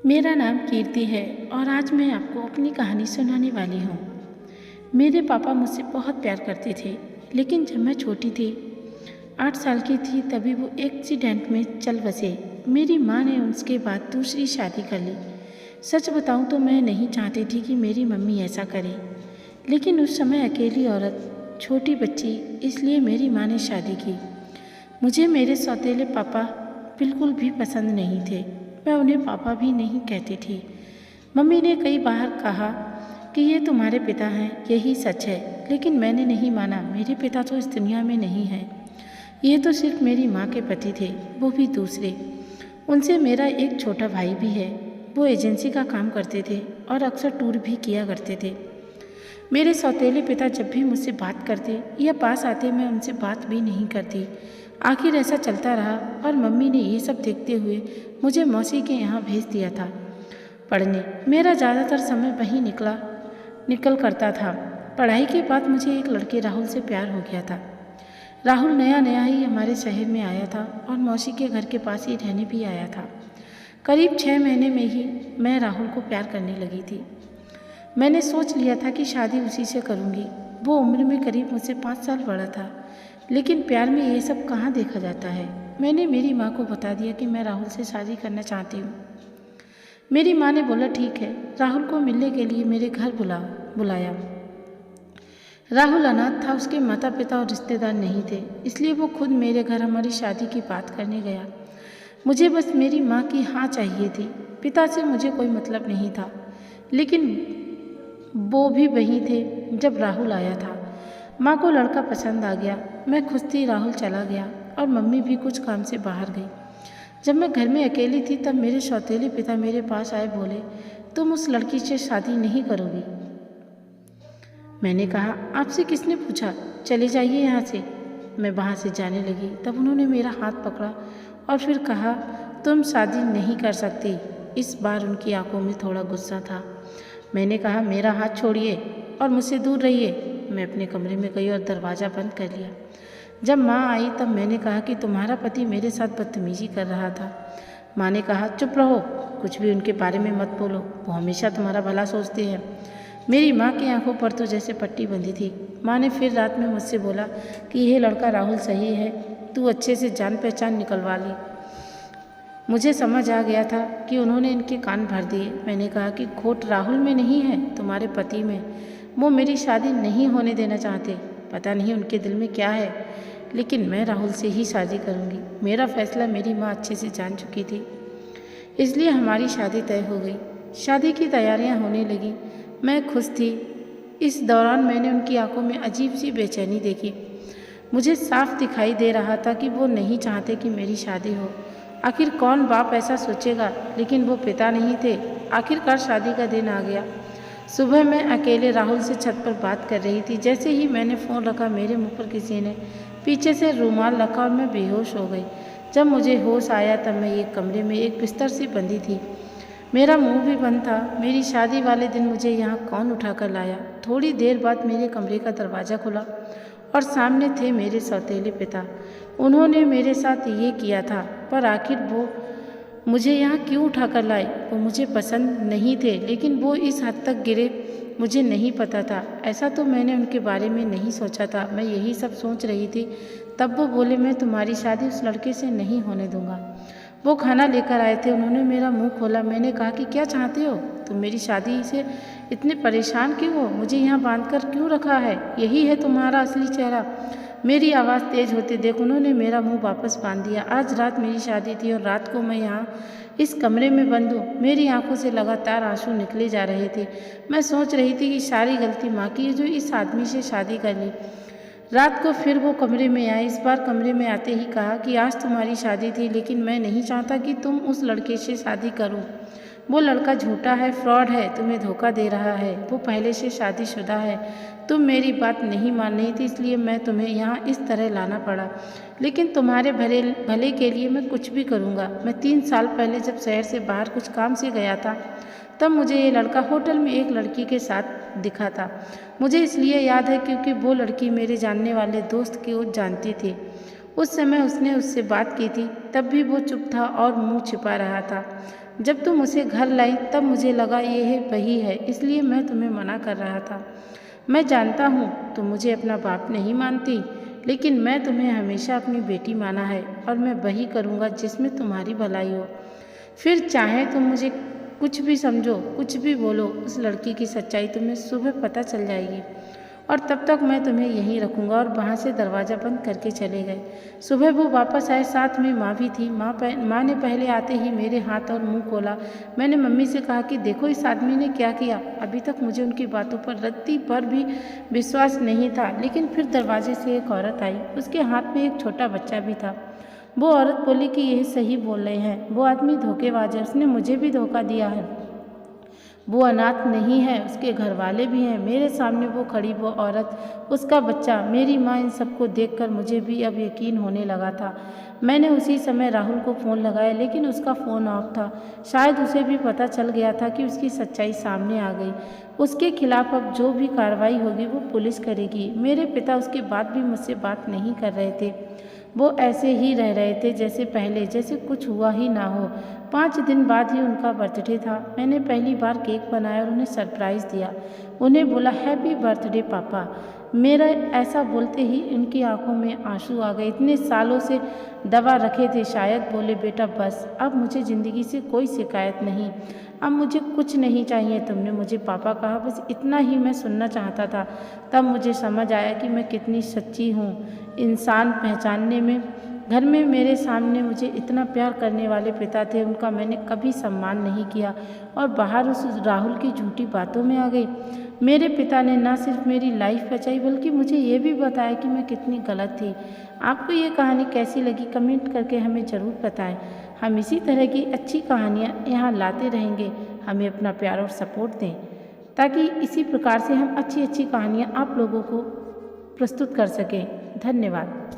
मेरा नाम कीर्ति है और आज मैं आपको अपनी कहानी सुनाने वाली हूँ। मेरे पापा मुझसे बहुत प्यार करते थे, लेकिन जब मैं छोटी थी, 8 साल की थी, तभी वो एक्सीडेंट में चल बसे। मेरी माँ ने उसके बाद दूसरी शादी कर ली। सच बताऊँ तो मैं नहीं चाहती थी कि मेरी मम्मी ऐसा करे, लेकिन उस समय अकेली औरत, छोटी बच्ची, इसलिए मेरी माँ ने शादी की। मुझे मेरे सौतेले पापा बिल्कुल भी पसंद नहीं थे। मैं उन्हें पापा भी नहीं कहती थी। मम्मी ने कई बार कहा कि ये तुम्हारे पिता हैं, यही सच है, लेकिन मैंने नहीं माना। मेरे पिता तो इस दुनिया में नहीं हैं। ये तो सिर्फ मेरी माँ के पति थे, वो भी दूसरे। उनसे मेरा एक छोटा भाई भी है। वो एजेंसी का काम करते थे और अक्सर टूर भी किया करते थे। मेरे सौतेले पिता जब भी मुझसे बात करते या पास आते, मैं उनसे बात भी नहीं करती। आखिर ऐसा चलता रहा और मम्मी ने ये सब देखते हुए मुझे मौसी के यहाँ भेज दिया था पढ़ने। मेरा ज़्यादातर समय वहीं निकल करता था। पढ़ाई के बाद मुझे एक लड़के राहुल से प्यार हो गया था। राहुल नया नया ही हमारे शहर में आया था और मौसी के घर के पास ही रहने भी आया था। करीब 6 महीने में ही मैं राहुल को प्यार करने लगी थी। मैंने सोच लिया था कि शादी उसी से करूँगी। वो उम्र में करीब मुझसे 5 साल बड़ा था, लेकिन प्यार में ये सब कहाँ देखा जाता है। मैंने मेरी माँ को बता दिया कि मैं राहुल से शादी करना चाहती हूँ। मेरी माँ ने बोला ठीक है। राहुल को मिलने के लिए मेरे घर बुलाया। राहुल अनाथ था, उसके माता पिता और रिश्तेदार नहीं थे, इसलिए वो खुद मेरे घर हमारी शादी की बात करने गया। मुझे बस मेरी माँ की हाँ चाहिए थी। पिता से मुझे कोई मतलब नहीं था, लेकिन वो भी वहीं थे जब राहुल आया था। माँ को लड़का पसंद आ गया। मैं खुश थी। राहुल चला गया और मम्मी भी कुछ काम से बाहर गई। जब मैं घर में अकेली थी, तब मेरे सौतेले पिता मेरे पास आए, बोले तुम उस लड़की से शादी नहीं करोगी। मैंने कहा आपसे किसने पूछा, चले जाइए यहाँ से। मैं वहाँ से जाने लगी, तब उन्होंने मेरा हाथ पकड़ा और फिर कहा तुम शादी नहीं कर सकती। इस बार उनकी आंखों में थोड़ा गुस्सा था। मैंने कहा मेरा हाथ छोड़िए और मुझसे दूर रहिए। मैं अपने कमरे में गई और दरवाज़ा बंद कर लिया। जब माँ आई तब मैंने कहा कि तुम्हारा पति मेरे साथ बदतमीजी कर रहा था। माँ ने कहा चुप रहो, कुछ भी उनके बारे में मत बोलो, वो हमेशा तुम्हारा भला सोचते हैं। मेरी माँ की आंखों पर तो जैसे पट्टी बंधी थी। माँ ने फिर रात में मुझसे बोला कि यह लड़का राहुल सही है, तू अच्छे से जान पहचान निकलवा ली। मुझे समझ आ गया था कि उन्होंने इनके कान भर दिए। मैंने कहा कि खोट राहुल में नहीं है, तुम्हारे पति में। वो मेरी शादी नहीं होने देना चाहते। पता नहीं उनके दिल में क्या है, लेकिन मैं राहुल से ही शादी करूँगी। मेरा फैसला मेरी माँ अच्छे से जान चुकी थी, इसलिए हमारी शादी तय हो गई। शादी की तैयारियाँ होने लगी। मैं खुश थी। इस दौरान मैंने उनकी आंखों में अजीब सी बेचैनी देखी। मुझे साफ दिखाई दे रहा था कि वो नहीं चाहते कि मेरी शादी हो। आखिर कौन बाप ऐसा सोचेगा, लेकिन वो पिता नहीं थे। आखिरकार शादी का दिन आ गया। सुबह मैं अकेले राहुल से छत पर बात कर रही थी। जैसे ही मैंने फ़ोन रखा, मेरे मुंह पर किसी ने पीछे से रुमाल रखा और मैं बेहोश हो गई। जब मुझे होश आया तब मैं एक कमरे में एक बिस्तर से बंधी थी। मेरा मुंह भी बंद था। मेरी शादी वाले दिन मुझे यहाँ कौन उठा कर लाया। थोड़ी देर बाद मेरे कमरे का दरवाज़ा खुला और सामने थे मेरे सौतेले पिता। उन्होंने मेरे साथ ये किया था, पर आखिर वो मुझे यहाँ क्यों उठा कर लाए। वो मुझे पसंद नहीं थे, लेकिन वो इस हद तक गिरे मुझे नहीं पता था। ऐसा तो मैंने उनके बारे में नहीं सोचा था। मैं यही सब सोच रही थी, तब वो बोले मैं तुम्हारी शादी उस लड़के से नहीं होने दूंगा। वो खाना लेकर आए थे। उन्होंने मेरा मुंह खोला। मैंने कहा कि क्या चाहते हो, तुम मेरी शादी से इतने परेशान क्यों हो, मुझे यहाँ बांध कर क्यों रखा है, यही है तुम्हारा असली चेहरा। मेरी आवाज़ तेज होते देख उन्होंने मेरा मुंह वापस बांध दिया। आज रात मेरी शादी थी और रात को मैं यहाँ इस कमरे में बंद हूँ। मेरी आंखों से लगातार आंसू निकले जा रहे थे। मैं सोच रही थी कि सारी गलती माँ की है, जो इस आदमी से शादी कर ली। रात को फिर वो कमरे में आए। इस बार कमरे में आते ही कहा कि आज तुम्हारी शादी थी, लेकिन मैं नहीं चाहता कि तुम उस लड़के से शादी करो। वो लड़का झूठा है, फ्रॉड है, तुम्हें धोखा दे रहा है। वो पहले से शादीशुदा है। तुम मेरी बात नहीं मान रही थी, इसलिए मैं तुम्हें यहाँ इस तरह लाना पड़ा, लेकिन तुम्हारे भले के लिए मैं कुछ भी करूँगा। मैं 3 साल पहले जब शहर से बाहर कुछ काम से गया था, तब मुझे ये लड़का होटल में एक लड़की के साथ दिखा था। मुझे इसलिए याद है क्योंकि वो लड़की मेरे जानने वाले दोस्त को जानती थी। उस समय उसने उससे बात की थी, तब भी वो चुप था और मुंह छिपा रहा था। जब तुम उसे घर लाई तब मुझे लगा ये है वही है, इसलिए मैं तुम्हें मना कर रहा था। मैं जानता हूँ तुम मुझे अपना बाप नहीं मानती, लेकिन मैं तुम्हें हमेशा अपनी बेटी माना है और मैं वही करूँगा जिसमें तुम्हारी भलाई हो। फिर चाहे तुम मुझे कुछ भी समझो, कुछ भी बोलो, उस लड़की की सच्चाई तुम्हें सुबह पता चल जाएगी और तब तक मैं तुम्हें यहीं रखूँगा। और वहाँ से दरवाज़ा बंद करके चले गए। सुबह वो वापस आए, साथ में माँ भी थी। माँ ने पहले आते ही मेरे हाथ और मुंह खोला। मैंने मम्मी से कहा कि देखो इस आदमी ने क्या किया। अभी तक मुझे उनकी बातों पर रत्ती पर भी विश्वास नहीं था, लेकिन फिर दरवाजे से एक औरत आई, उसके हाथ में एक छोटा बच्चा भी था। वो औरत बोली कि यह सही बोल रहे हैं, वो आदमी धोखेबाज है, उसने मुझे भी धोखा दिया है। वो अनाथ नहीं है, उसके घर वाले भी हैं। मेरे सामने वो खड़ी वो औरत, उसका बच्चा, मेरी माँ, इन सबको देखकर मुझे भी अब यकीन होने लगा था। मैंने उसी समय राहुल को फ़ोन लगाया, लेकिन उसका फ़ोन ऑफ था। शायद उसे भी पता चल गया था कि उसकी सच्चाई सामने आ गई। उसके खिलाफ अब जो भी कार्रवाई होगी वो पुलिस करेगी। मेरे पिता उसके बाद भी मुझसे बात नहीं कर रहे थे। वो ऐसे ही रह रहे थे जैसे पहले, जैसे कुछ हुआ ही ना हो। 5 दिन बाद ही उनका बर्थडे था। मैंने पहली बार केक बनाया और उन्हें सरप्राइज़ दिया। उन्हें बोला हैप्पी बर्थडे पापा। मेरा ऐसा बोलते ही उनकी आंखों में आंसू आ गए। इतने सालों से दबा रखे थे, शायद बोले बेटा बस अब मुझे ज़िंदगी से कोई शिकायत नहीं, अब मुझे कुछ नहीं चाहिए। तुमने मुझे पापा कहा, बस इतना ही मैं सुनना चाहता था। तब मुझे समझ आया कि मैं कितनी सच्ची हूँ इंसान पहचानने में। घर में मेरे सामने मुझे इतना प्यार करने वाले पिता थे, उनका मैंने कभी सम्मान नहीं किया और बाहर उस राहुल की झूठी बातों में आ गई। मेरे पिता ने ना सिर्फ मेरी लाइफ बचाई, बल्कि मुझे ये भी बताया कि मैं कितनी गलत थी। आपको ये कहानी कैसी लगी कमेंट करके हमें ज़रूर बताएं। हम इसी तरह की अच्छी कहानियाँ यहाँ लाते रहेंगे। हमें अपना प्यार और सपोर्ट दें, ताकि इसी प्रकार से हम अच्छी अच्छी कहानियाँ आप लोगों को प्रस्तुत कर सकें। धन्यवाद।